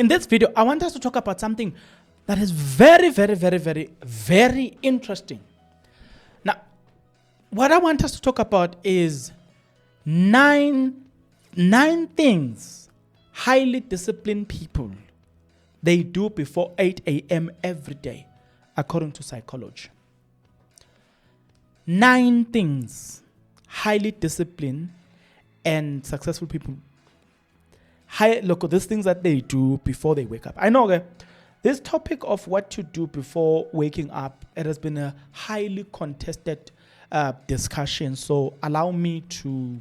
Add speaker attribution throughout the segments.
Speaker 1: In this video, I want us to talk about something that is very, very, very, very, very interesting. Now, what I want us to talk about is nine things highly disciplined people they do before 8 a.m. every day, according to psychology. 9 things highly disciplined and successful people look at these things that they do before they wake up. I know this topic of what to do before waking up, it has been a highly contested discussion. So allow me to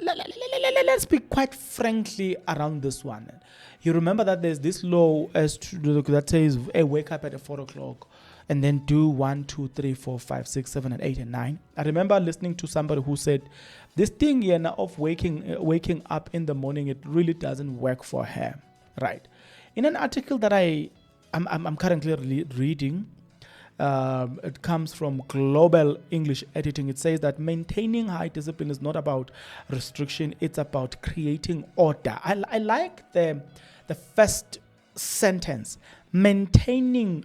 Speaker 1: let's be quite frankly around this one. You remember that there's this law that says, hey, wake up at 4 o'clock and then do 1, 2, 3, 4, 5, 6, 7, and 8 and 9. I remember listening to somebody who said this thing here now of waking up in the morning, it really doesn't work for her. Right. In an article that I'm currently reading, it comes from Global English Editing. It says that maintaining high discipline is not about restriction, it's about creating order. I like the first sentence. Maintaining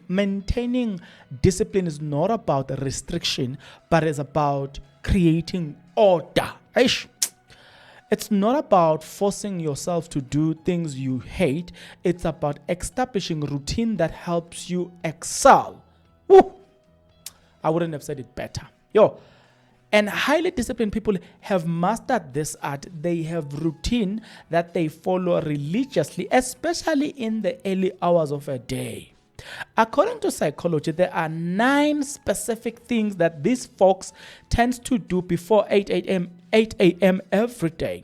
Speaker 1: discipline is not about restriction, but it's about creating order. It's not about forcing yourself to do things you hate. It's about establishing routine that helps you excel. Woo! I wouldn't have said it better. And highly disciplined people have mastered this art. They have routine that they follow religiously, especially in the early hours of a day. According to psychology, there are 9 specific things that these folks tend to do before 8 a.m. every day.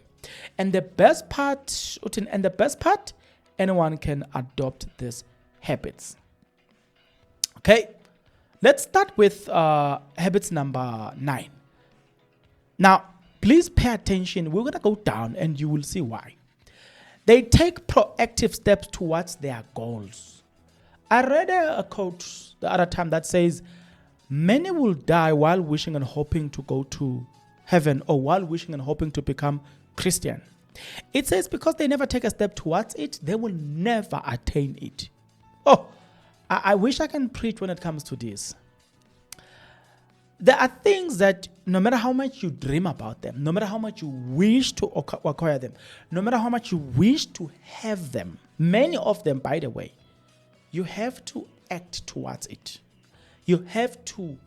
Speaker 1: And the best part, anyone can adopt these habits. Okay, let's start with habits number 9. Now, please pay attention. We're going to go down and you will see why. They take proactive steps towards their goals. I read a quote the other time that says, many will die while wishing and hoping to go to heaven or while wishing and hoping to become Christian. It says because they never take a step towards it, they will never attain it. I wish I can preach when it comes to this. There are things that no matter how much you dream about them, no matter how much you wish to acquire them, no matter how much you wish to have them, many of them, by the way, you have to act towards it. You have to,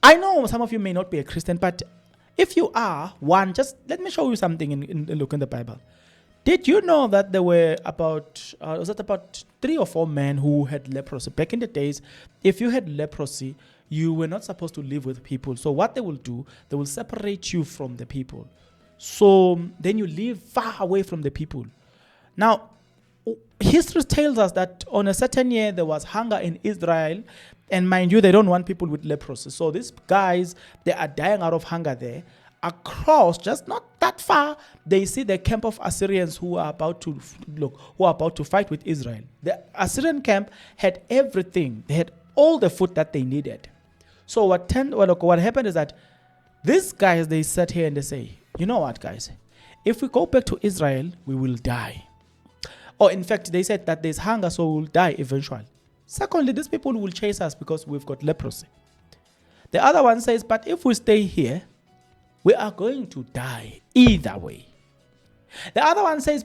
Speaker 1: I know some of you may not be a Christian, but if you are one, just let me show you something in the Bible. Did you know that there were about 3 or 4 men who had leprosy? Back in the days, if you had leprosy, you were not supposed to live with people. So what they will do, they will separate you from the people. So then you live far away from the people. Now, history tells us that on a certain year, there was hunger in Israel. And mind you, they don't want people with leprosy. So these guys, they are dying out of hunger there. Across, just not that far, they see the camp of Assyrians who are about to fight with Israel. The Assyrian camp had everything. They had all the food that they needed. So what happened is that these guys, they sat here and they say, you know what, guys? If we go back to Israel, we will die. Or in fact, they said that there's hunger, so we'll die eventually. Secondly, these people will chase us because we've got leprosy. The other one says, but if we stay here, we are going to die either way. The other one says,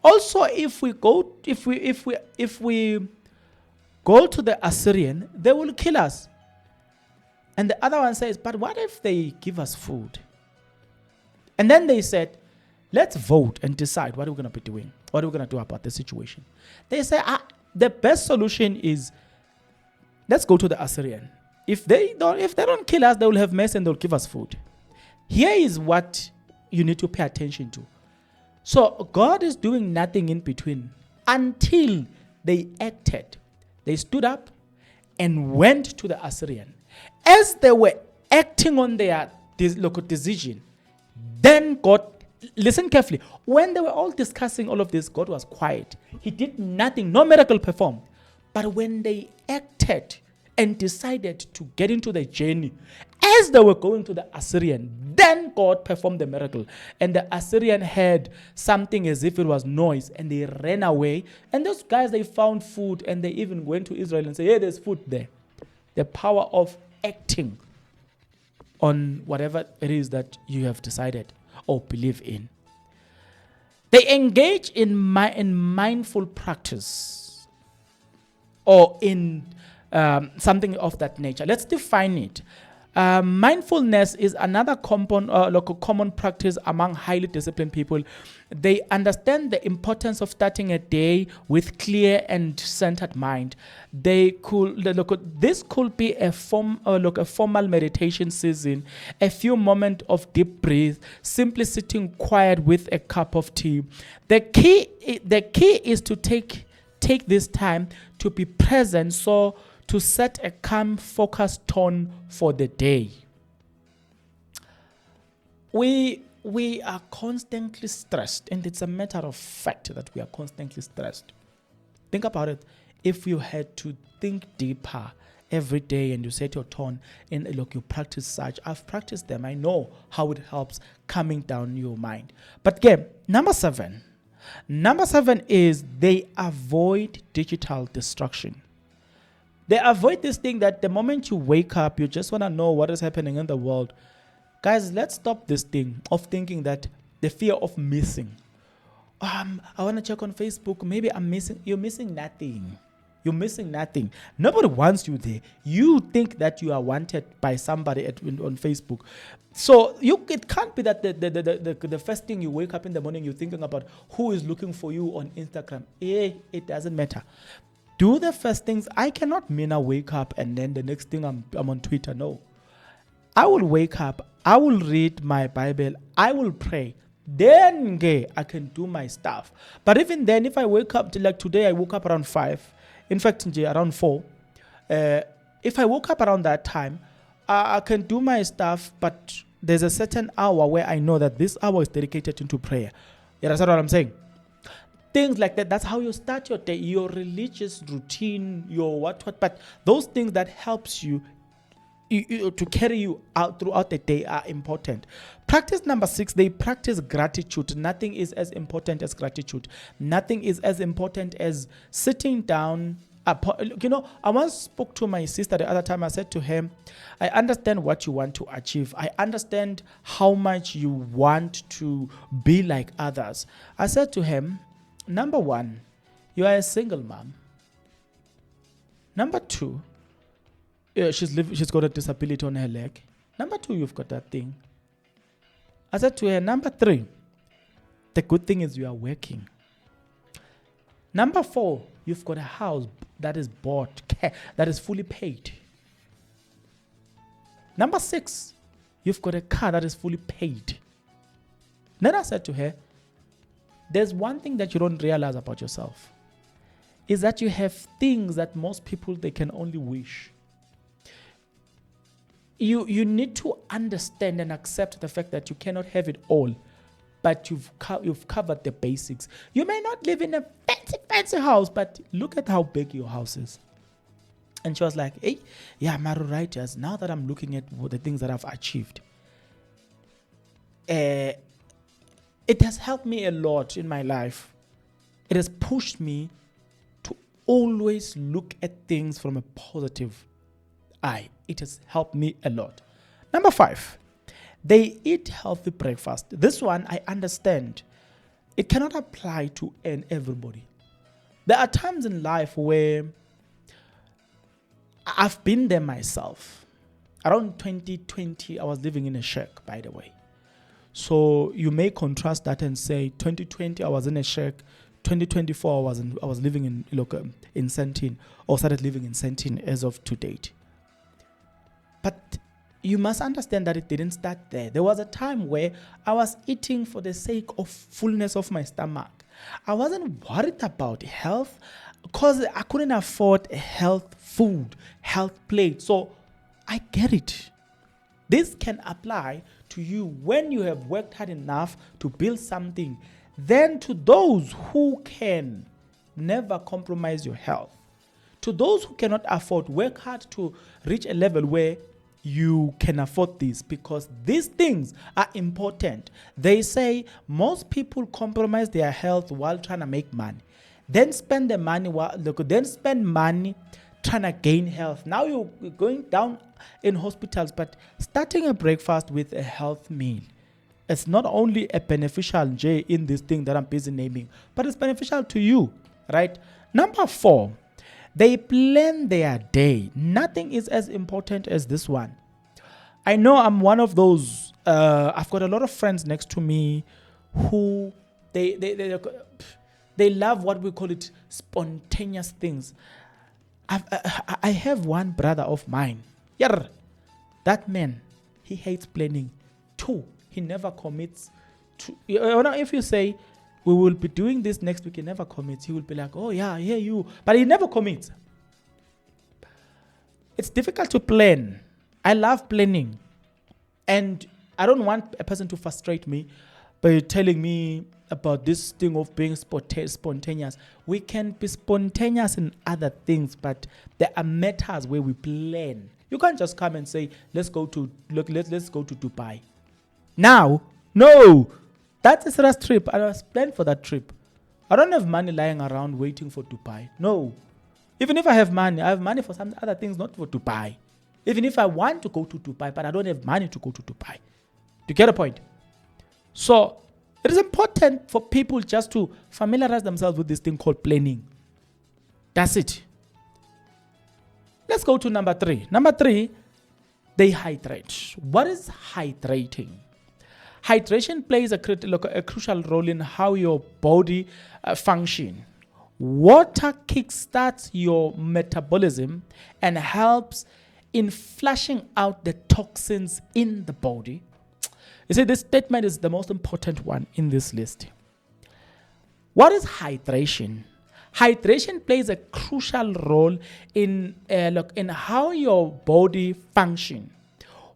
Speaker 1: also if we go to the Assyrian, they will kill us. And the other one says, but what if they give us food? And then they said, let's vote and decide what we're going to be doing. What are we going to do about the situation? They say, the best solution is, let's go to the Assyrian. If they don't kill us, they will have mercy and they'll give us food. Here is what you need to pay attention to. So God is doing nothing in between until they acted. They stood up and went to the Assyrian. As they were acting on their local decision, then God, listen carefully, when they were all discussing all of this, God was quiet. He did nothing, no miracle performed. But when they acted and decided to get into the journey, as they were going to the Assyrian, then God performed the miracle. And the Assyrian heard something as if it was noise, and they ran away. And those guys, they found food, and they even went to Israel and said, hey, there's food there. The power of acting on whatever it is that you have decided or believe in. They engage in mindful practice or in something of that nature. Let's define it. Mindfulness is another common practice among highly disciplined people. They understand the importance of starting a day with clear and centered mind. This could be a formal meditation season, a few moments of deep breath, simply sitting quiet with a cup of tea. The key is to take this time to be present, so to set a calm, focused tone for the day. We are constantly stressed, and it's a matter of fact that we are constantly stressed. Think about it. If you had to think deeper every day and you set your tone and you practice such, I've practiced them. I know how it helps calming down your mind. But again, number seven is they avoid digital distraction. They avoid this thing that the moment you wake up, you just want to know what is happening in the world. Guys, let's stop this thing of thinking that the fear of missing. I want to check on Facebook. Maybe I'm missing. You're missing nothing. You're missing nothing. Nobody wants you there. You think that you are wanted by somebody on Facebook. So it can't be that the first thing you wake up in the morning, you're thinking about who is looking for you on Instagram. It doesn't matter. Do the first things. I cannot wake up and then the next thing I'm on Twitter. No. I will wake up. I will read my Bible. I will pray. Then I can do my stuff. But even then, if I wake up, like today, I woke up around 5. In fact, around 4. If I woke up around that time, I can do my stuff. But there's a certain hour where I know that this hour is dedicated into prayer. You understand what I'm saying? Things like that. That's how you start your day, your religious routine, your what. But those things that helps you to carry you out throughout the day are important. Practice number 6, they practice gratitude. Nothing is as important as gratitude. Nothing is as important as sitting down. I once spoke to my sister the other time. I said to her, I understand what you want to achieve. I understand how much you want to be like others. I said to him, number 1, you are a single mom. Number 2, she's got a disability on her leg. Number 2, you've got that thing. I said to her, number 3, the good thing is you are working. Number 4, you've got a house that is bought, that is fully paid. Number 6, you've got a car that is fully paid. Then I said to her, there's one thing that you don't realize about yourself, is that you have things that most people, they can only wish. You need to understand and accept the fact that you cannot have it all, but you've covered the basics. You may not live in a fancy house, but look at how big your house is. And she was like, hey, yeah, Maru, right, yes. Now that I'm looking at the things that I've achieved, it has helped me a lot in my life. It has pushed me to always look at things from a positive eye. It has helped me a lot. Number 5, they eat healthy breakfast. This one, I understand. It cannot apply to everybody. There are times in life where I've been there myself. Around 2020, I was living in a shack, by the way. So you may contrast that and say 2020 I was in a shack, 2024 I was living in Sandton, or started living in Sandton as of to date. But you must understand that it didn't start there. There was a time where I was eating for the sake of fullness of my stomach. I wasn't worried about health because I couldn't afford a health food, health plate. So I get it. This can apply to you when you have worked hard enough to build something. Then to those who can never compromise your health. To those who cannot afford, work hard to reach a level where you can afford this, because these things are important. They say most people compromise their health while trying to make money, then spend the money then spend money trying to gain health. Now you're going down in hospitals, but starting a breakfast with a health meal, it's not only a beneficial J in this thing that I'm busy naming, but it's beneficial to you, right? Number 4, they plan their day. Nothing is as important as this one. I know I'm one of those. I've got a lot of friends next to me who they love what we call it spontaneous things. I have one brother of mine. Yeah, that man, he hates planning. 2, he never commits to. If you say we will be doing this next week, he never commits. He will be like, oh yeah, I hear you, but he never commits. It's difficult to plan. I love planning, and I don't want a person to frustrate me by telling me about this thing of being spontaneous. We can be spontaneous in other things, but there are matters where we plan. You can't just come and say, let's go to Dubai. Now, no, that's a serious trip. I was planned for that trip. I don't have money lying around waiting for Dubai. No. Even if I have money, I have money for some other things, not for Dubai. Even if I want to go to Dubai, but I don't have money to go to Dubai. Do you get a point? So it is important for people just to familiarize themselves with this thing called planning. That's it. Let's go to number 3. Number 3, they hydrate. What is hydrating? Hydration plays a crucial role in how your body functions. Water kickstarts your metabolism and helps in flushing out the toxins in the body. You see, this statement is the most important one in this list. What is hydration? Hydration plays a crucial role in how your body functions.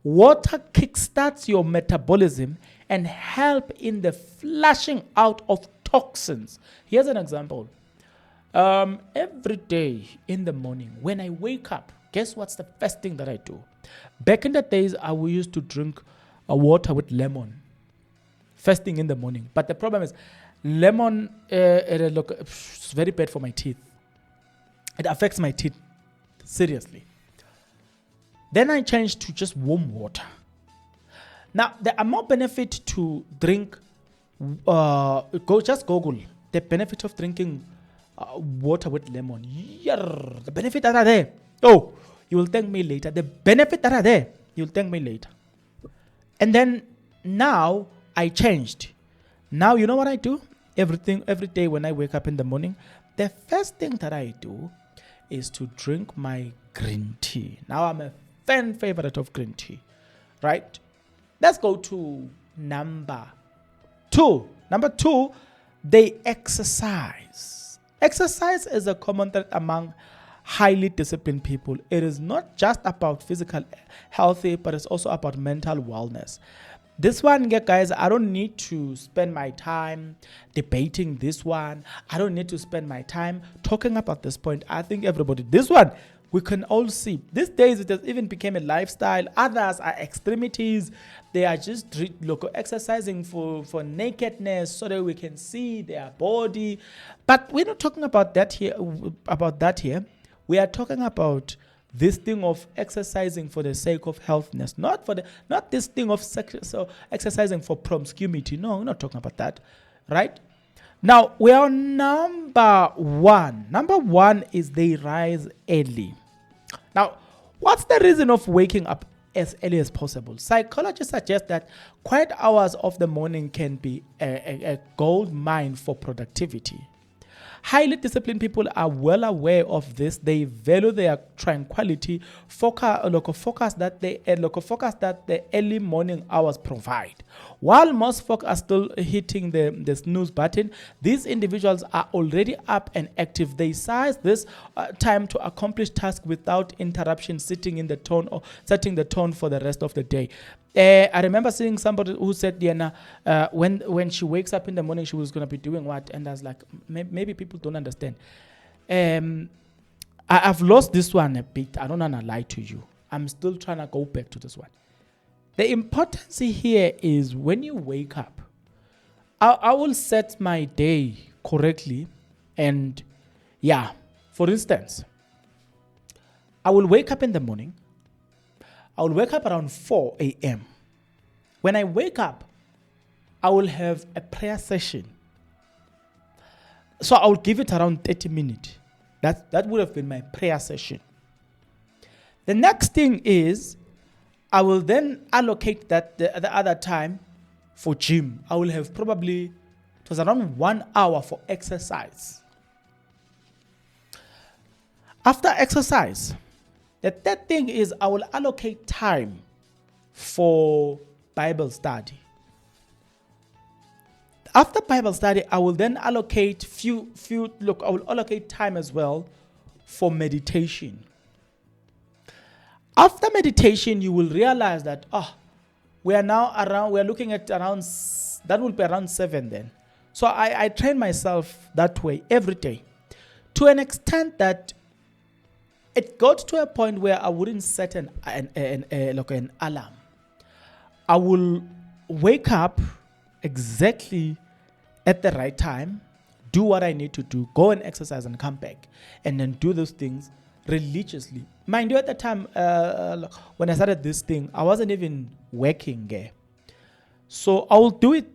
Speaker 1: Water kickstarts your metabolism and help in the flushing out of toxins. Here's an example. Every day in the morning when I wake up, guess what's the first thing that I do? Back in the days, I used to drink water with lemon first thing in the morning. But the problem is, lemon it's very bad for my teeth. It affects my teeth seriously. Then I changed to just warm water. Now, there are more benefits to drink. Just Google the benefit of drinking water with lemon. Yeah, the benefits that are there. Oh, you will thank me later. The benefits that are there, you'll thank me later. And then now I changed. Now you know what I do? Every day when I wake up in the morning, the first thing that I do is to drink my green tea. Now I'm a fan favorite of green tea, right? Let's go to number 2. Number 2, they exercise. Exercise is a common thread among highly disciplined people. It is not just about physical health, but it's also about mental wellness. This one, guys, I don't need to spend my time debating this one. I don't need to spend my time talking about this point. I think everybody, this one, we can all see. These days, it has even become a lifestyle. Others are extremities. They are just exercising for nakedness so that we can see their body. But we're not talking about that here. We are talking about this thing of exercising for the sake of healthiness, not this thing of exercising for promiscuity. No, we're not talking about that, right? Now we are on number 1. Number 1 is they rise early. Now, what's the reason of waking up as early as possible? Psychologists suggest that quiet hours of the morning can be a gold mine for productivity. Highly disciplined people are well aware of this. They value their tranquility, focus that the early morning hours provide. While most folk are still hitting the snooze button, these individuals are already up and active. They seize this time to accomplish tasks without interruption, setting the tone for the rest of the day. I remember seeing somebody who said, when she wakes up in the morning, she was going to be doing what? And I was like, maybe people don't understand. I've lost this one a bit. I don't want to lie to you. I'm still trying to go back to this one. The importance here is when you wake up, I will set my day correctly. And yeah, for instance, I will wake up in the morning. I will wake up around 4 a.m. When I wake up, I will have a prayer session. So I will give it around 30 minutes. That would have been my prayer session. The next thing is, I will then allocate the other time for gym. I will have probably, it was around 1 hour for exercise. After exercise, the third thing is I will allocate time for Bible study. After Bible study, I will then allocate I will allocate time as well for meditation. After meditation, you will realize that we are looking at around, that will be around 7 then. So I train myself that way every day, to an extent that it got to a point where I wouldn't set an alarm. I will wake up exactly at the right time, do what I need to do, go and exercise and come back, and then do those things religiously. Mind you, at the time when I started this thing, I wasn't even working. So I will do it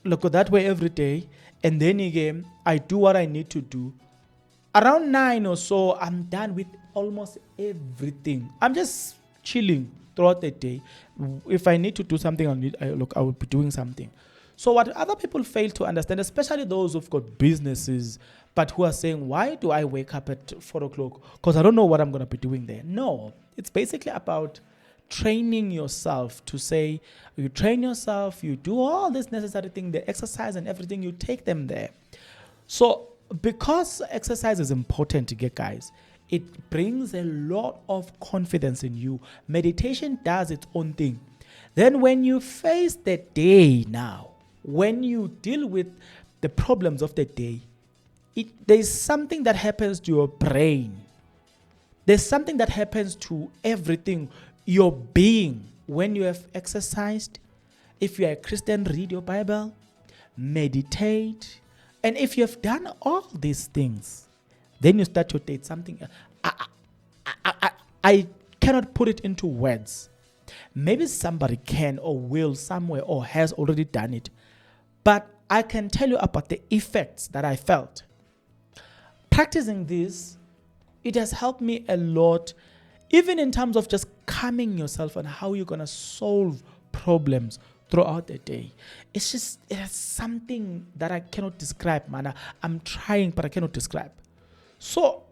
Speaker 1: that way every day, and then again, I do what I need to do. Around 9 or so, I'm done with almost everything. I'm just chilling throughout the day. If I need to do something, I will be doing something. So what other people fail to understand, especially those who've got businesses, but who are saying, why do I wake up at 4 o'clock? Because I don't know what I'm going to be doing there. No, it's basically about training yourself to say, you train yourself, you do all this necessary thing, the exercise and everything, you take them there. So because exercise is important to get, guys, it brings a lot of confidence in you. Meditation does its own thing. Then when you face the day now, when you deal with the problems of the day, there's something that happens to your brain. There's something that happens to everything, your being, when you have exercised. If you are a Christian, read your Bible, meditate. And if you have done all these things, then you start your day. Something I cannot put it into words. Maybe somebody can or will somewhere or has already done it. But I can tell you about the effects that I felt. Practicing this, it has helped me a lot, even in terms of just calming yourself and how you're going to solve problems throughout the day. It's something that I cannot describe, man. I'm trying, but I cannot describe. So,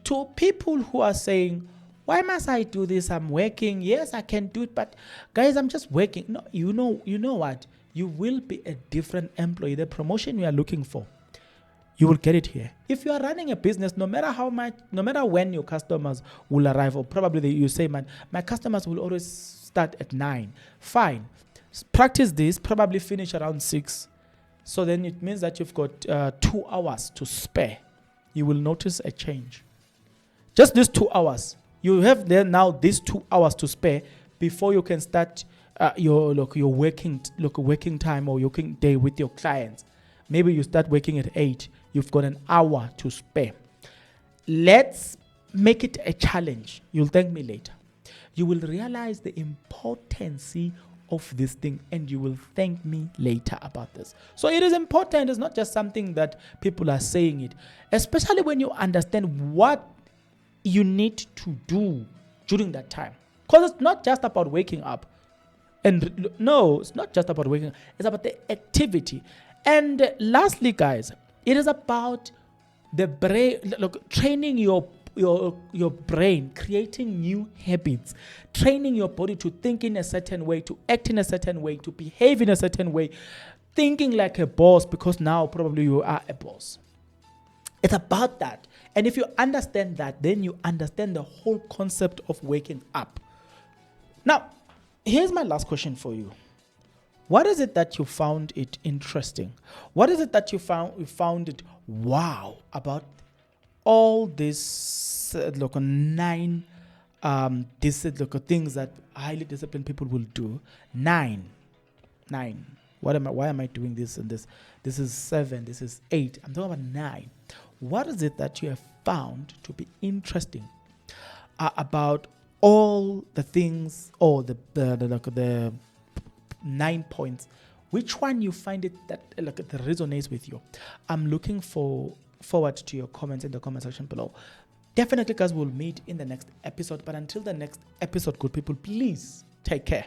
Speaker 1: to people who are saying, why must I do this? I'm working. Yes, I can do it, but guys, I'm just working. No, you know what? You will be a different employee. The promotion you are looking for, you will get it here. If you are running a business, no matter when your customers will arrive, or probably you say, man, my customers will always start at 9. Fine. Practice this, probably finish around 6. So then it means that you've got 2 hours to spare. You will notice a change. Just these 2 hours. You have there now these 2 hours to spare before you can start your working time or your working day with your clients. Maybe you start working at 8. You've got an hour to spare. Let's make it a challenge. You'll thank me later. You will realize the importance of this thing, and you will thank me later about this. So it is important. It's not just something that people are saying it, especially when you understand what you need to do during that time. Because it's not just about waking up. And no, it's not just about waking up. It's about the activity. And lastly, guys, it is about the brain, training your brain, creating new habits, training your body to think in a certain way, to act in a certain way, to behave in a certain way, thinking like a boss, because now probably you are a boss. It's about that. And if you understand that, then you understand the whole concept of waking up. Now, here's my last question for you. What is it that you found it interesting? What is it that you found it wow about all this 9 This is the things that highly disciplined people will do. 9. Why am I doing this and this? This is 7. This is 8. I'm talking about 9. What is it that you have found to be interesting about all the things, or the 9 points? Which one you find it that that resonates with you? I'm looking forward to your comments in the comment section below. Definitely, guys, we'll meet in the next episode. But until the next episode, good people, please take care.